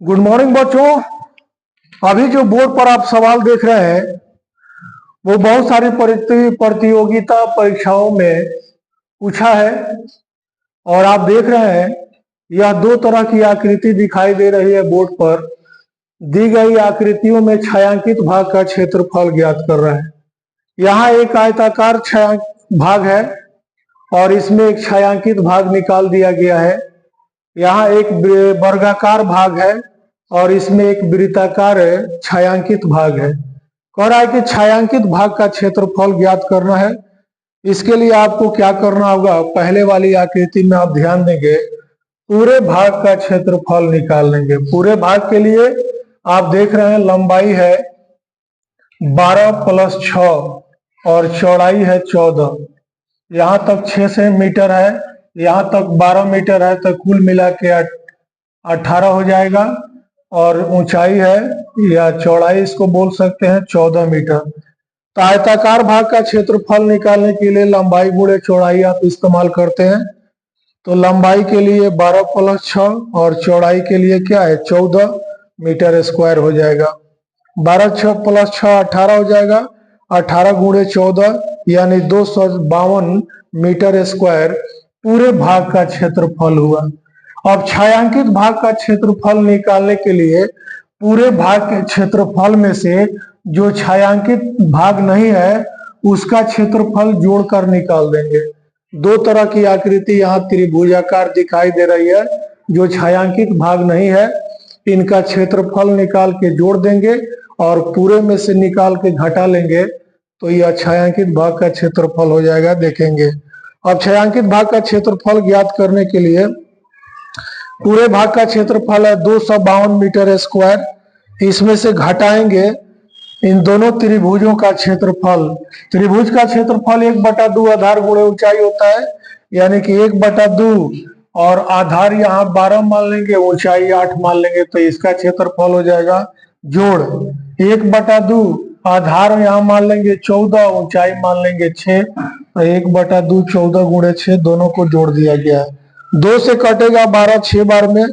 Good morning बच्चों। अभी जो बोर्ड पर आप सवाल देख रहे हैं वो बहुत सारी प्रतियोगिता परीक्षाओं में पूछा है। और आप देख रहे हैं यह दो तरह की आकृति दिखाई दे रही है बोर्ड पर। दी गई आकृतियों में छायांकित भाग का क्षेत्रफल ज्ञात कर रहे हैं। यहाँ एक आयताकार भाग है और इसमें एक छायांकित भाग निकाल दिया गया है। यहाँ एक वर्गाकार भाग है और इसमें एक वृत्ताकार छायांकित भाग है। कह रहा है कि छायांकित भाग का क्षेत्रफल ज्ञात करना है। इसके लिए आपको क्या करना होगा, पहले वाली आकृति में आप ध्यान देंगे, पूरे भाग का क्षेत्रफल निकाल लेंगे। पूरे भाग के लिए आप देख रहे हैं लंबाई है 12 + 6 और चौड़ाई है 14। यहाँ तक 6 मीटर है, यहाँ तक 12 मीटर है, तो कुल मिला के 18 हो जाएगा। और ऊंचाई है या चौड़ाई इसको बोल सकते हैं 14 मीटर। तो आयताकार भाग का क्षेत्रफल निकालने के लिए लंबाई गुणे चौड़ाई आप इस्तेमाल करते हैं। तो लंबाई के लिए 12 + 6 और चौड़ाई के लिए क्या है 14 मीटर स्क्वायर हो जाएगा। 12 + 6 18 हो जाएगा। 18 गुणे 14 यानी 252 मीटर स्क्वायर पूरे भाग का क्षेत्रफल हुआ। अब छायांकित भाग का क्षेत्रफल निकालने के लिए पूरे भाग के क्षेत्रफल में से जो छायांकित भाग नहीं है उसका क्षेत्रफल जोड़कर निकाल देंगे। दो तरह की आकृति यहाँ त्रिभुजाकार दिखाई दे रही है। जो छायांकित भाग नहीं है इनका क्षेत्रफल निकाल के जोड़ देंगे और पूरे में से निकाल के घटा लेंगे तो यह छायांकित भाग का क्षेत्रफल हो जाएगा। देखेंगे अब छायांकित भाग का क्षेत्रफल ज्ञात करने के लिए पूरे भाग का क्षेत्रफल है 252 मीटर स्क्वायर। इसमें से घटाएंगे इन दोनों त्रिभुजों का क्षेत्रफल। त्रिभुज का क्षेत्रफल 1/2 आधार गुणे ऊंचाई होता है, यानी कि 1/2 और आधार यहाँ 12 मान लेंगे, ऊंचाई 8 मान लेंगे, तो इसका क्षेत्रफल हो जाएगा जोड़ 1/2 आधार यहाँ मान लेंगे 14, ऊंचाई मान लेंगे 6, तो 1/2 14 गुणे 6 दोनों को जोड़ दिया गया है। 2 से कटेगा 12 6 बार में,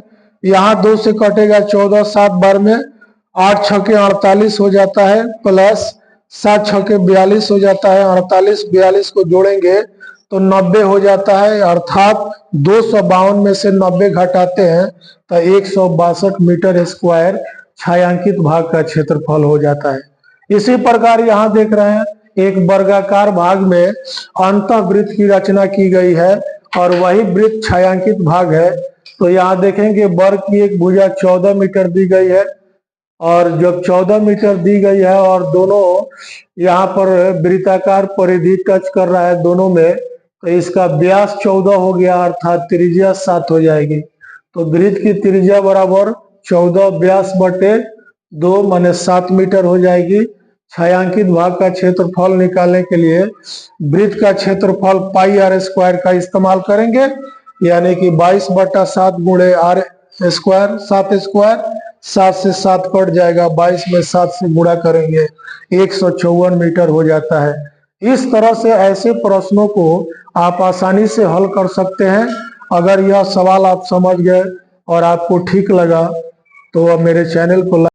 यहाँ 2 से कटेगा 14 7 बार में, 8 छके 48 हो जाता है, प्लस 7 छके 42 हो जाता है। 48 42 को जोड़ेंगे तो 90 हो जाता है, अर्थात 252 में से 90 घटाते हैं तो 162 मीटर स्क्वायर छायांकित भाग का क्षेत्रफल हो जाता है। इसी प्रकार यहाँ देख रहे हैं एक वर्गाकार भाग में अंतःवृत्त की रचना की गई है और वही वृत्त छायांकित भाग है। तो यहाँ देखेंगे वर्ग की एक भुजा 14 मीटर दी गई है और जब 14 मीटर दी गई है और दोनों यहाँ पर वृत्ताकार परिधि टच कर रहा है दोनों में, तो इसका व्यास 14 हो गया, अर्थात त्रिज्या 7 हो जाएगी। तो वृत्त की त्रिज्या बराबर 14 व्यास बटे 2 माने 7 मीटर हो जाएगी। छायांकित भाग का क्षेत्रफल निकालने के लिए वृत्त का क्षेत्रफल πr² का इस्तेमाल करेंगे, यानी कि 22/7 गुणे r स्क्वायर 7 स्क्वायर, 7 से 7 कट जाएगा, 22 में 7 से गुणा करेंगे 154 मीटर हो जाता है। इस तरह से ऐसे प्रश्नों को आप आसानी से हल कर सकते हैं। अगर यह सवाल आप समझ गए और आपको ठीक लगा तो मेरे चैनल को